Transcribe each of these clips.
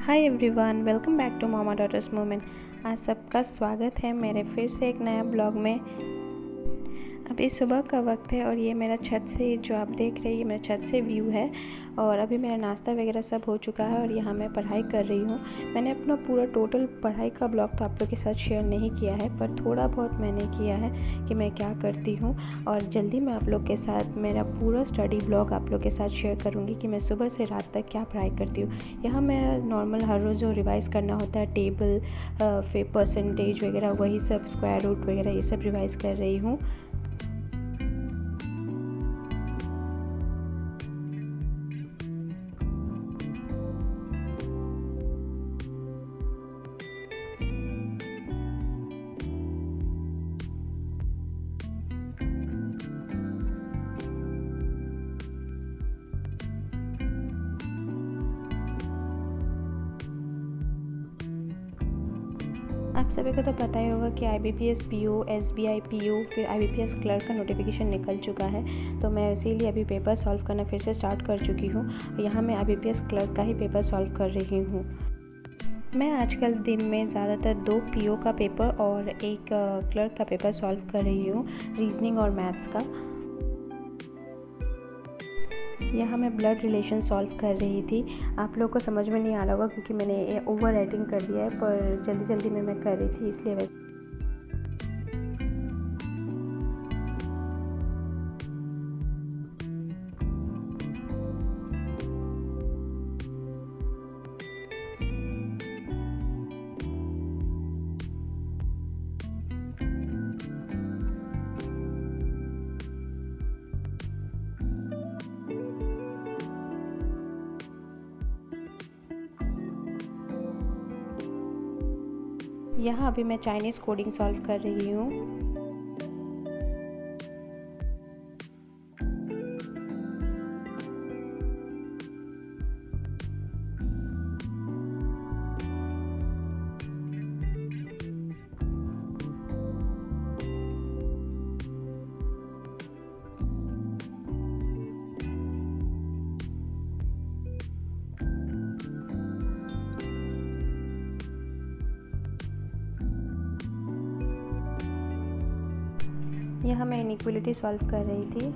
Hi everyone, welcome back to Mama Daughters Moment. आज सबका स्वागत है मेरे फिर से एक नया ब्लॉग में। अभी सुबह का वक्त है और ये मेरा छत से जो आप देख रहे हैं ये मेरा छत से व्यू है। और अभी मेरा नाश्ता वगैरह सब हो चुका है और यहाँ मैं पढ़ाई कर रही हूँ। मैंने अपना पूरा टोटल पढ़ाई का ब्लॉग तो आप लोग के साथ शेयर नहीं किया है, पर थोड़ा बहुत मैंने किया है कि मैं क्या करती हूँ। और जल्दी मैं आप लोग के साथ मेरा पूरा स्टडी ब्लॉग आप लोग के साथ शेयर करूँगी कि मैं सुबह से रात तक क्या पढ़ाई करती हूँ। यहाँ मैं नॉर्मल हर रोज़ जो रिवाइज़ करना होता है, टेबल फिर परसेंटेज वगैरह, वही सब स्क्वायर रूट वगैरह ये सब रिवाइज़ कर रही हूँ। आप सभी को तो पता ही होगा कि IBPS PO, SBI PO, फिर IBPS क्लर्क का नोटिफिकेशन निकल चुका है। तो मैं इसीलिए अभी पेपर सॉल्व करना फिर से स्टार्ट कर चुकी हूँ। यहाँ मैं IBPS क्लर्क का ही पेपर सॉल्व कर रही हूँ। मैं आजकल दिन में ज़्यादातर 2 PO का पेपर और एक क्लर्क का पेपर सॉल्व कर रही हूँ, रीजनिंग और मैथ्स का। यहाँ मैं ब्लड रिलेशन सॉल्व कर रही थी। आप लोग को समझ में नहीं आ रहा होगा क्योंकि मैंने ओवर राइटिंग कर दिया है, पर जल्दी जल्दी में मैं कर रही थी इसलिए वैसे। यहाँ अभी मैं चाइनीज़ कोडिंग सॉल्व कर रही हूँ। यहाँ मैं इनइक्वलिटी सॉल्व कर रही थी।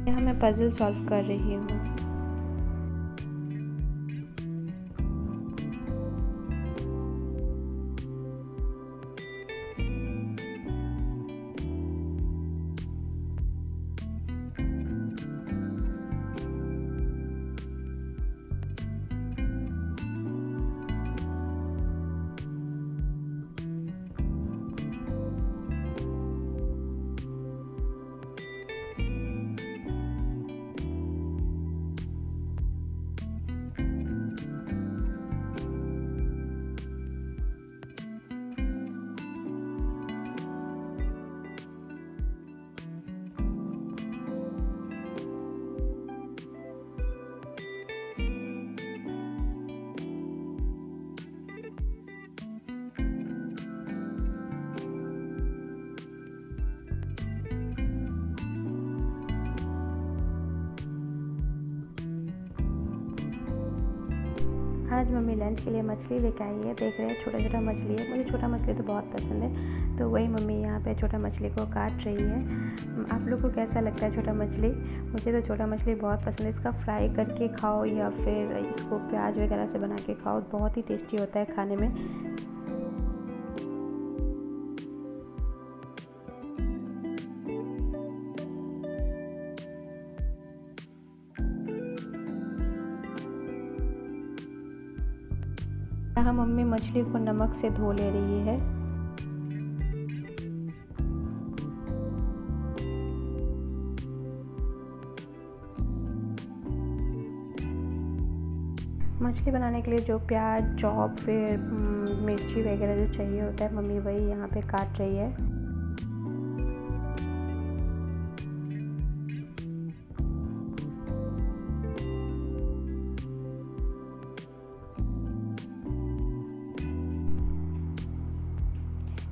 यहाँ मैं पजल सॉल्व कर रही हूँ। आज मम्मी लंच के लिए मछली लेके आई है। देख रहे हैं छोटा छोटा मछली है। मुझे छोटा मछली तो बहुत पसंद है, तो वही मम्मी यहाँ पे छोटा मछली को काट रही है। आप लोग को कैसा लगता है छोटा मछली? मुझे तो छोटा मछली बहुत पसंद है। इसका फ्राई करके खाओ या फिर इसको प्याज वगैरह से बना के खाओ, बहुत ही टेस्टी होता है खाने में। यहाँ मम्मी मछली को नमक से धो ले रही है। मछली बनाने के लिए जो प्याज, चॉप, फिर मिर्ची वगैरह जो चाहिए होता है, मम्मी वही यहाँ पे काट रही है।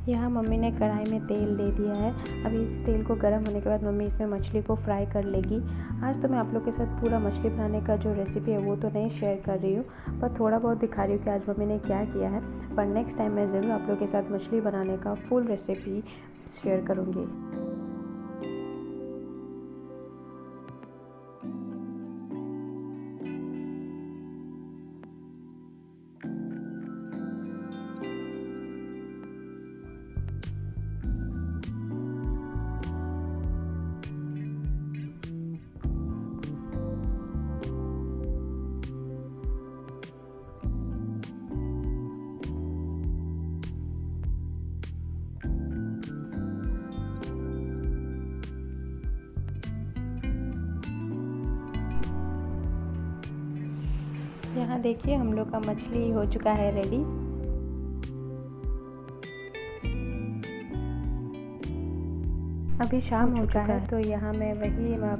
यहाँ मम्मी ने कढ़ाई में तेल दे दिया है। अभी इस तेल को गर्म होने के बाद मम्मी इसमें मछली को फ्राई कर लेगी। आज तो मैं आप लोग के साथ पूरा मछली बनाने का जो रेसिपी है वो तो नहीं शेयर कर रही हूँ, पर थोड़ा बहुत दिखा रही हूँ कि आज मम्मी ने क्या किया है। पर नेक्स्ट टाइम मैं ज़रूर आप लोग के साथ मछली बनाने का फुल रेसिपी शेयर करूँगी। यहाँ देखिए हम लोग का मछली हो चुका है रेडी। अभी शाम हो चुका है तो यहाँ मैं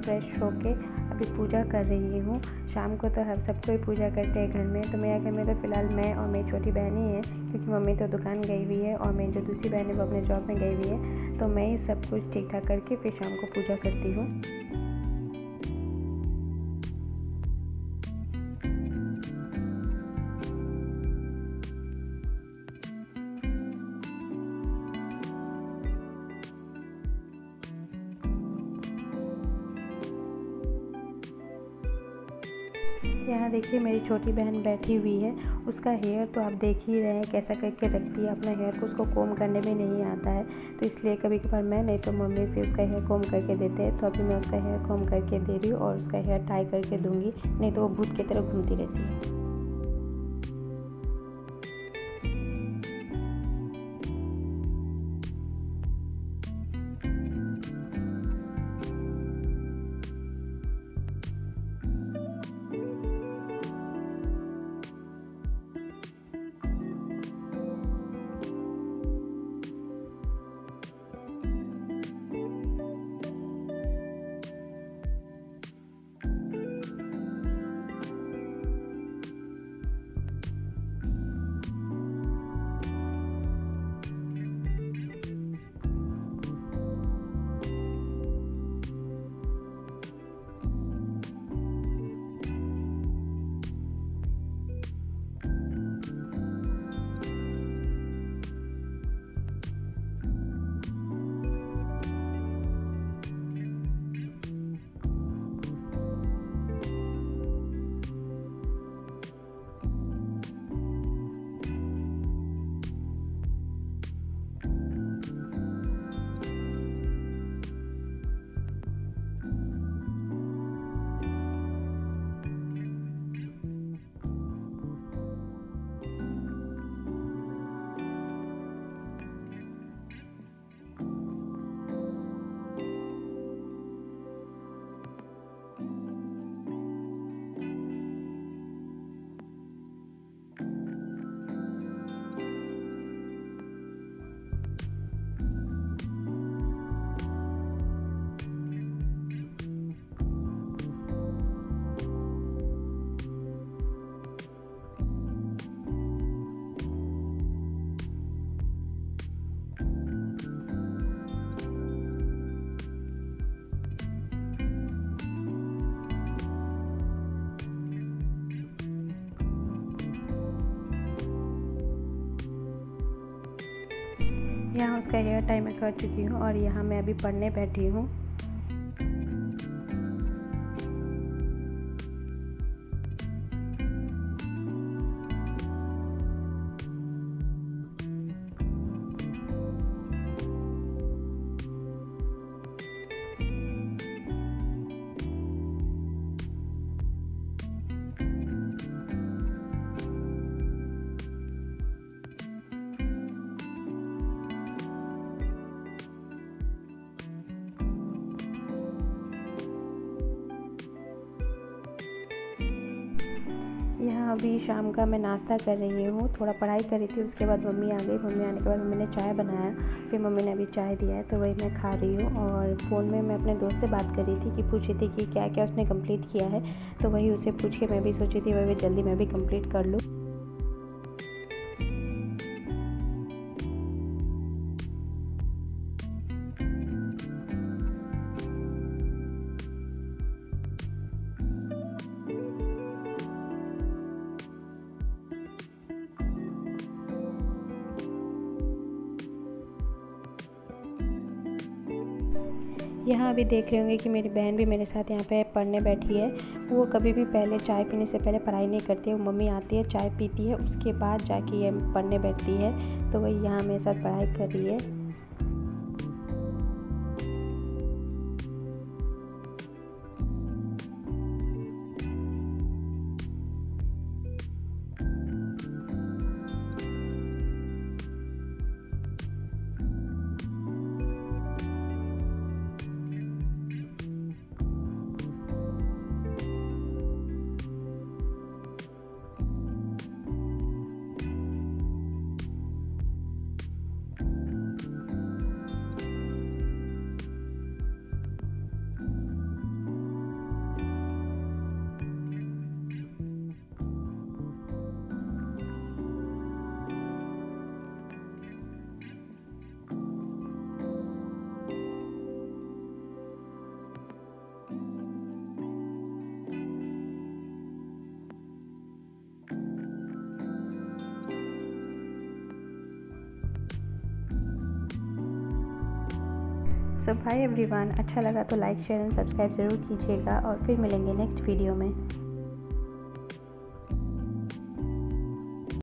फ्रेश होके अभी पूजा कर रही हूँ। शाम को तो हर सबको ही पूजा करते हैं घर में, तो मेरे घर में तो फ़िलहाल मैं और मेरी छोटी बहन ही है, क्योंकि मम्मी तो दुकान गई हुई है और मेरी जो दूसरी बहन है वो अपने जॉब में गई हुई है। तो मैं ही सब कुछ ठीक ठाक करके फिर शाम को पूजा करती हूँ। यहाँ देखिए मेरी छोटी बहन बैठी हुई है। उसका हेयर तो आप देख ही रहे हैं कैसा करके रखती है अपना हेयर को, उसको कोम करने भी नहीं आता है, तो इसलिए कभी कभार मैं नहीं तो मम्मी फिर उसका हेयर कोम करके देते हैं। तो अभी मैं उसका हेयर कोम करके दे रही हूँ और उसका हेयर टाई करके दूँगी, नहीं तो वो भूत की तरह घूमती रहती है। यहाँ उसका हेयर टाई मैं कर चुकी हूँ और यहाँ मैं अभी पढ़ने बैठी हूँ। यहाँ अभी शाम का मैं नाश्ता कर रही हूँ, थोड़ा पढ़ाई करी थी, उसके बाद मम्मी आ गई। मम्मी आने के बाद मम्मी ने चाय बनाया, फिर मम्मी ने अभी चाय दिया है तो वही मैं खा रही हूँ। और फ़ोन में मैं अपने दोस्त से बात कर रही थी कि पूछ रही थी कि क्या क्या उसने कंप्लीट किया है, तो वही उसे पूछ के मैं भी सोची थी वही जल्दी मैं भी कंप्लीट कर लूँ। यहाँ अभी देख रहे होंगे कि मेरी बहन भी मेरे साथ यहाँ पे पढ़ने बैठी है। वो कभी भी पहले चाय पीने से पहले पढ़ाई नहीं करती है। वो मम्मी आती है, चाय पीती है, उसके बाद जाके ये पढ़ने बैठती है। तो वही यहाँ मेरे साथ पढ़ाई कर रही है। सो बाय एवरीवन, अच्छा लगा तो लाइक शेयर एंड सब्सक्राइब ज़रूर कीजिएगा और फिर मिलेंगे नेक्स्ट वीडियो में।